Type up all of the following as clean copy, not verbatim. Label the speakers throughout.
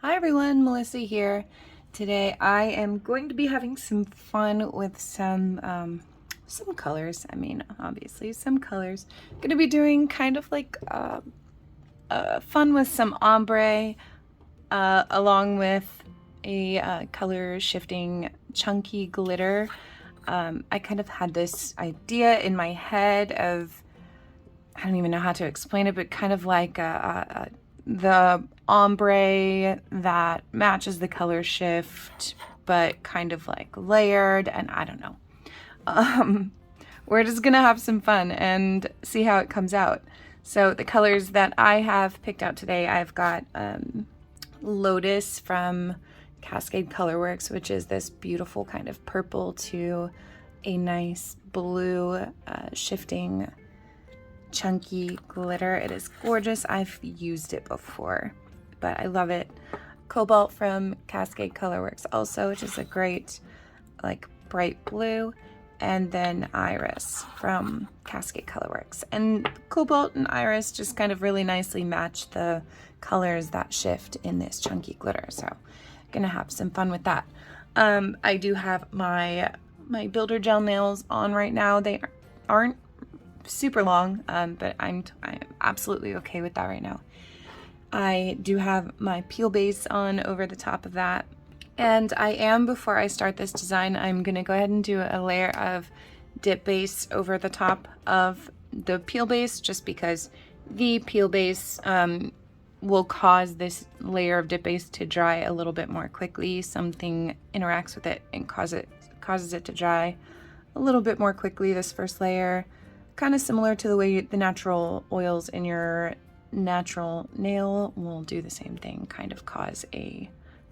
Speaker 1: Hi everyone, Melissa here. Today I am going to be having some fun with some colors. Obviously some colors. Going to be doing kind of like fun with some ombre, along with a color shifting chunky glitter. I kind of had this idea in my head of, I don't even know how to explain it, but kind of like the ombre that matches the color shift, but kind of like layered, and I don't know. We're just gonna have some fun and see how it comes out. So the colors that I have picked out today, I've got Lotus from Cascade Colorworks, which is this beautiful kind of purple to a nice blue shifting chunky glitter. It is gorgeous. I've used it before, but I love it. Cobalt from Cascade Colorworks also, which is a great like bright blue. And then Iris from Cascade Colorworks. And Cobalt and Iris just kind of really nicely match the colors that shift in this chunky glitter. So gonna have some fun with that. I do have my builder gel nails on right now. They aren't super long, but I'm absolutely okay with that right now. I do have my peel base on over the top of that. And before I start this design, I'm gonna go ahead and do a layer of dip base over the top of the peel base, just because the peel base will cause this layer of dip base to dry a little bit more quickly. Something interacts with it and causes it to dry a little bit more quickly, this first layer. Kind of similar to the way the natural oils in your natural nail will do the same thing, kind of cause a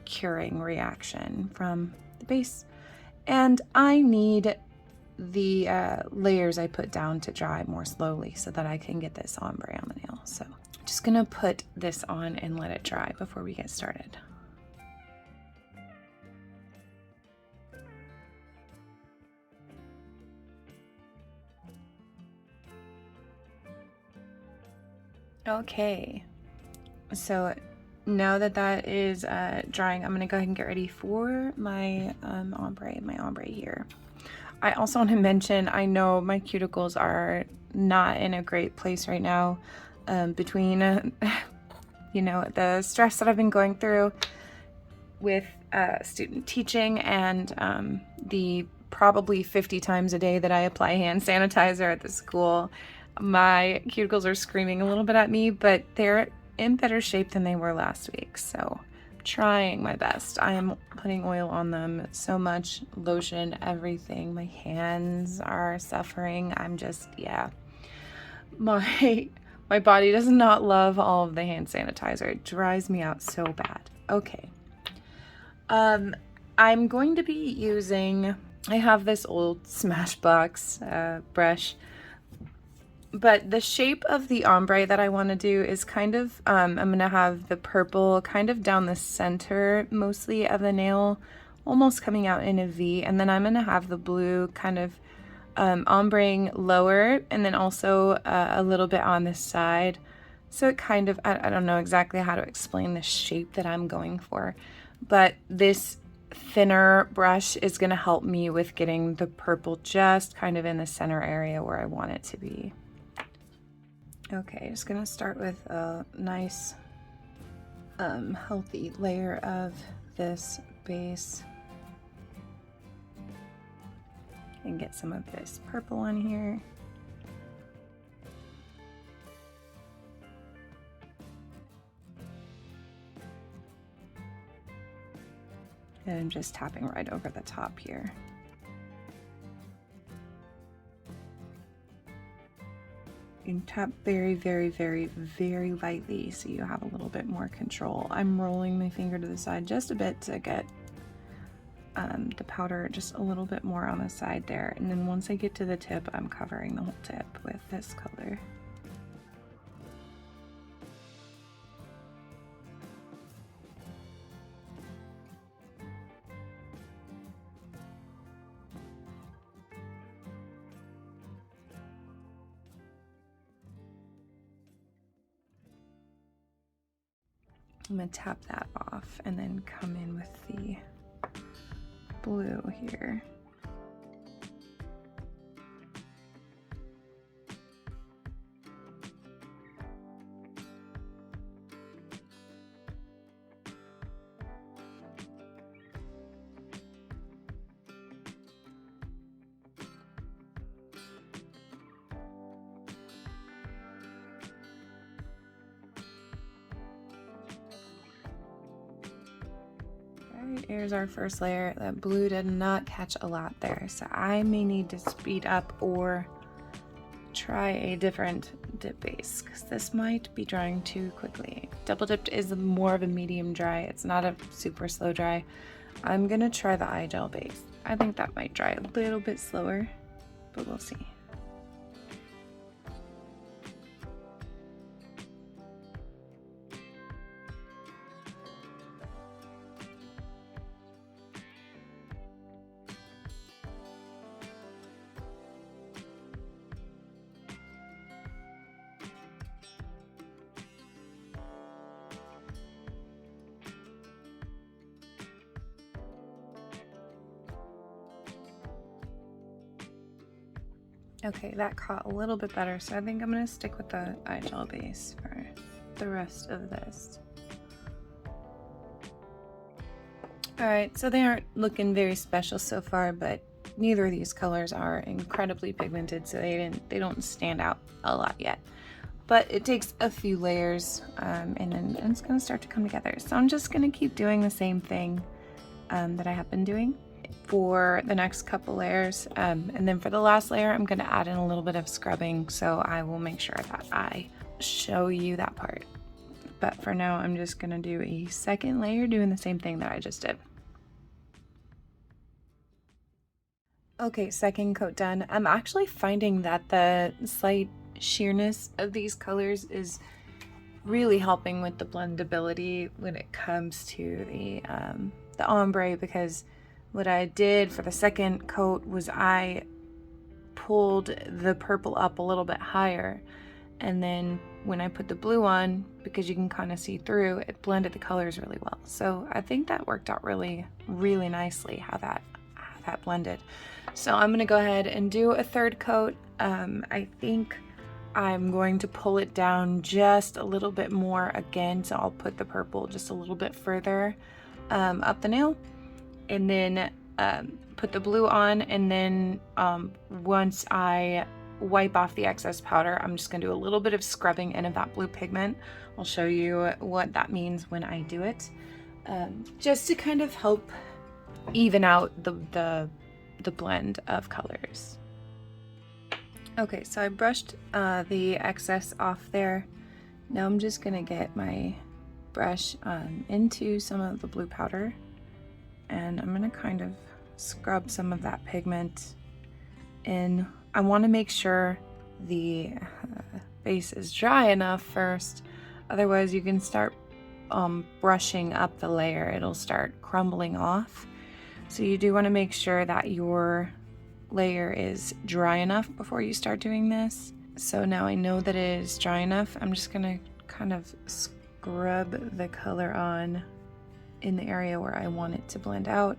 Speaker 1: curing reaction from the base. And I need the layers I put down to dry more slowly so that I can get this ombre on the nail. So I'm just gonna put this on and let it dry before we get started. Okay, so now that that is drying, I'm gonna go ahead and get ready for my ombre here. I also want to mention, I know my cuticles are not in a great place right now, between you know, the stress that I've been going through with student teaching and the probably 50 times a day that I apply hand sanitizer at the school. My cuticles are screaming a little bit at me, but they're in better shape than they were last week, so I'm trying my best. I am putting oil on them so much, lotion, everything. My hands are suffering. I'm just, yeah. My body does not love all of the hand sanitizer. It dries me out so bad. Okay. I'm going to be using, I have this old Smashbox brush, but the shape of the ombre that I want to do is kind of, I'm going to have the purple kind of down the center mostly of the nail, almost coming out in a V, and then I'm going to have the blue kind of ombreing lower, and then also a little bit on this side. So it kind of, I don't know exactly how to explain the shape that I'm going for, but this thinner brush is going to help me with getting the purple just kind of in the center area where I want it to be. Okay, just gonna start with a nice healthy layer of this base and get some of this purple on here. And I'm just tapping right over the top here. You can tap very, very, very, very lightly so you have a little bit more control. I'm rolling my finger to the side just a bit to get the powder just a little bit more on the side there. And then once I get to the tip, I'm covering the whole tip with this color. I'm gonna tap that off and then come in with the blue here. Alright, here's our first layer. That blue did not catch a lot there, so I may need to speed up or try a different dip base because this might be drying too quickly. Double dipped is more of a medium dry. It's not a super slow dry. I'm gonna try the eye gel base. I think that might dry a little bit slower, but we'll see. Okay, that caught a little bit better, so I think I'm gonna stick with the eye gel base for the rest of this. Alright, so they aren't looking very special so far, but neither of these colors are incredibly pigmented, so they don't stand out a lot yet. But it takes a few layers, and then it's gonna start to come together. So I'm just gonna keep doing the same thing that I have been doing for the next couple layers, and then for the last layer I'm going to add in a little bit of scrubbing, so I will make sure that I show you that part. But for now I'm just going to do a second layer doing the same thing that I just did. Okay, second coat done. I'm actually finding that the slight sheerness of these colors is really helping with the blendability when it comes to the ombre, because what I did for the second coat was I pulled the purple up a little bit higher, and then when I put the blue on, because you can kind of see through, it blended the colors really well. So I think that worked out really, really nicely how that blended. So I'm gonna go ahead and do a third coat. I think I'm going to pull it down just a little bit more again, so I'll put the purple just a little bit further up the nail, and then put the blue on, and then once I wipe off the excess powder, I'm just gonna do a little bit of scrubbing in of that blue pigment. I'll show you what that means when I do it, just to kind of help even out the blend of colors. Okay, so I brushed the excess off there. Now I'm just gonna get my brush into some of the blue powder, and I'm gonna kind of scrub some of that pigment in. I want to make sure the base is dry enough first, otherwise you can start brushing up the layer, it'll start crumbling off. So you do want to make sure that your layer is dry enough before you start doing this. So now I know that it is dry enough, I'm just gonna kind of scrub the color on in the area where I want it to blend out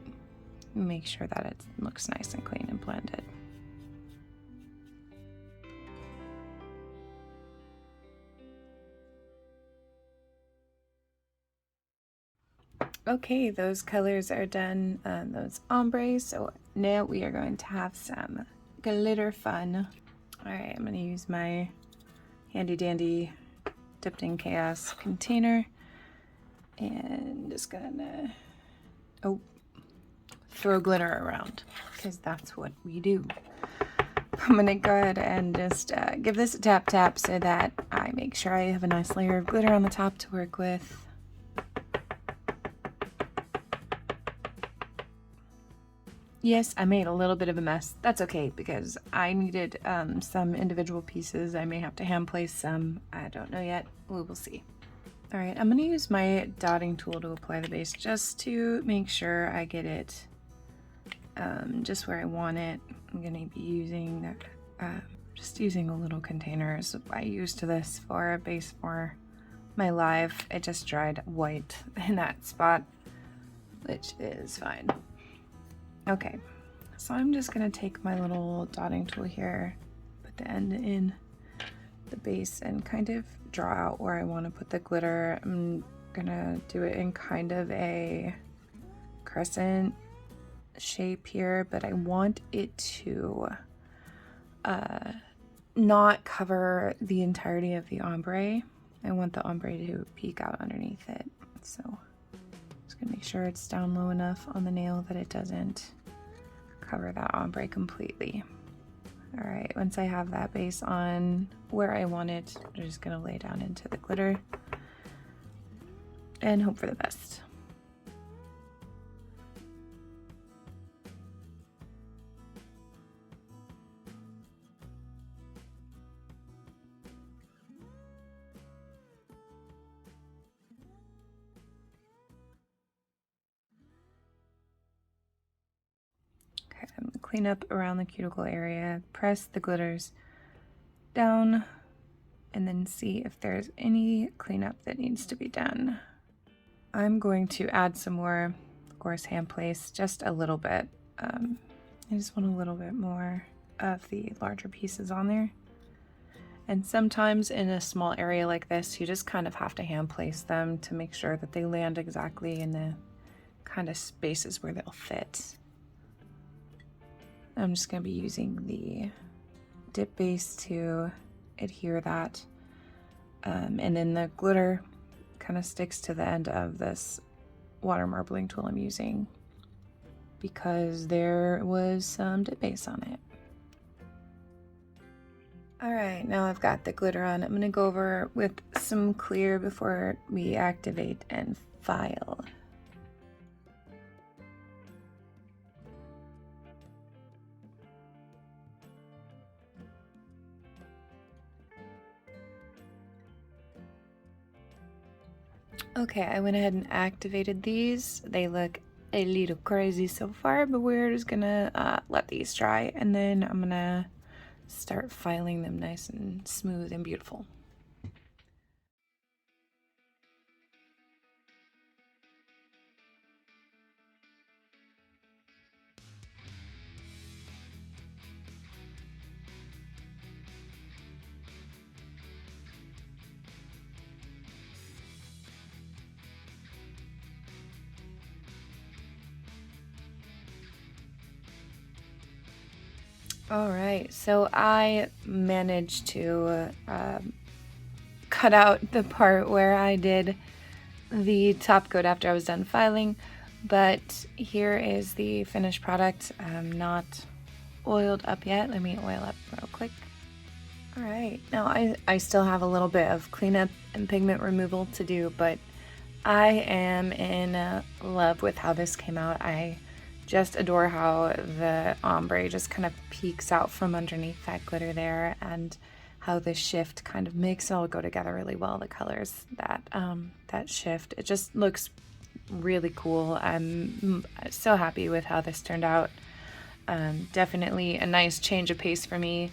Speaker 1: and make sure that it looks nice and clean and blended. Okay, those colors are done, those ombres, so now we are going to have some glitter fun. Alright, I'm going to use my handy dandy Dipp'd in Chaos container, and just gonna throw glitter around, because that's what we do. I'm going to go ahead and just give this a tap tap so that I make sure I have a nice layer of glitter on the top to work with. Yes, I made a little bit of a mess. That's okay, because I needed some individual pieces. I may have to hand place some. I don't know yet. We will see. All right, I'm going to use my dotting tool to apply the base just to make sure I get it just where I want it. I'm going to be using just using a little container as I used this for a base for my live, it just dried white in that spot, which is fine. Okay, so I'm just gonna take my little dotting tool here, put the end in the base and kind of draw out where I want to put the glitter. I'm gonna do it in kind of a crescent shape here, but I want it to not cover the entirety of the ombre. I want the ombre to peek out underneath it. So just gonna make sure it's down low enough on the nail that it doesn't cover that ombre completely. All right, once I have that base on where I want it, I'm just gonna lay down into the glitter and hope for the best. Okay, I'm gonna clean up around the cuticle area, press the glitters down, and then see if there's any cleanup that needs to be done. I'm going to add some more, of course, hand place, just a little bit. I just want a little bit more of the larger pieces on there. And sometimes in a small area like this, you just kind of have to hand place them to make sure that they land exactly in the kind of spaces where they'll fit. I'm just going to be using the dip base to adhere that. And then the glitter kind of sticks to the end of this water marbling tool I'm using because there was some dip base on it. All right, now I've got the glitter on. I'm going to go over with some clear before we activate and file. Okay, I went ahead and activated these. They look a little crazy so far, but we're just gonna let these dry, and then I'm gonna start filing them nice and smooth and beautiful. All right, so I managed to cut out the part where I did the top coat after I was done filing, but here is the finished product. I'm not oiled up yet. Let me oil up real quick. All right, now I still have a little bit of cleanup and pigment removal to do, but I am in love with how this came out. I just adore how the ombre just kind of peeks out from underneath that glitter there, and how the shift kind of makes it all go together really well. The colors that shift, it just looks really cool. I'm so happy with how this turned out. Definitely a nice change of pace for me.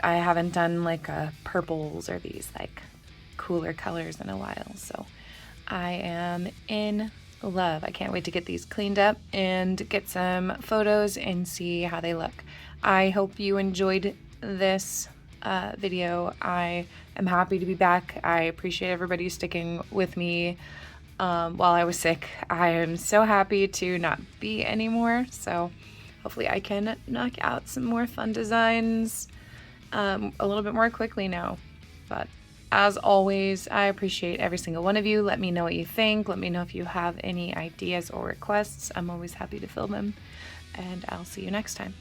Speaker 1: I haven't done like purples or these like cooler colors in a while, so I am in love. I can't wait to get these cleaned up and get some photos and see how they look. I hope you enjoyed this video. I am happy to be back. I appreciate everybody sticking with me while I was sick. I am so happy to not be anymore, so hopefully I can knock out some more fun designs a little bit more quickly now. But as always, I appreciate every single one of you. Let me know what you think. Let me know if you have any ideas or requests. I'm always happy to fill them. And I'll see you next time.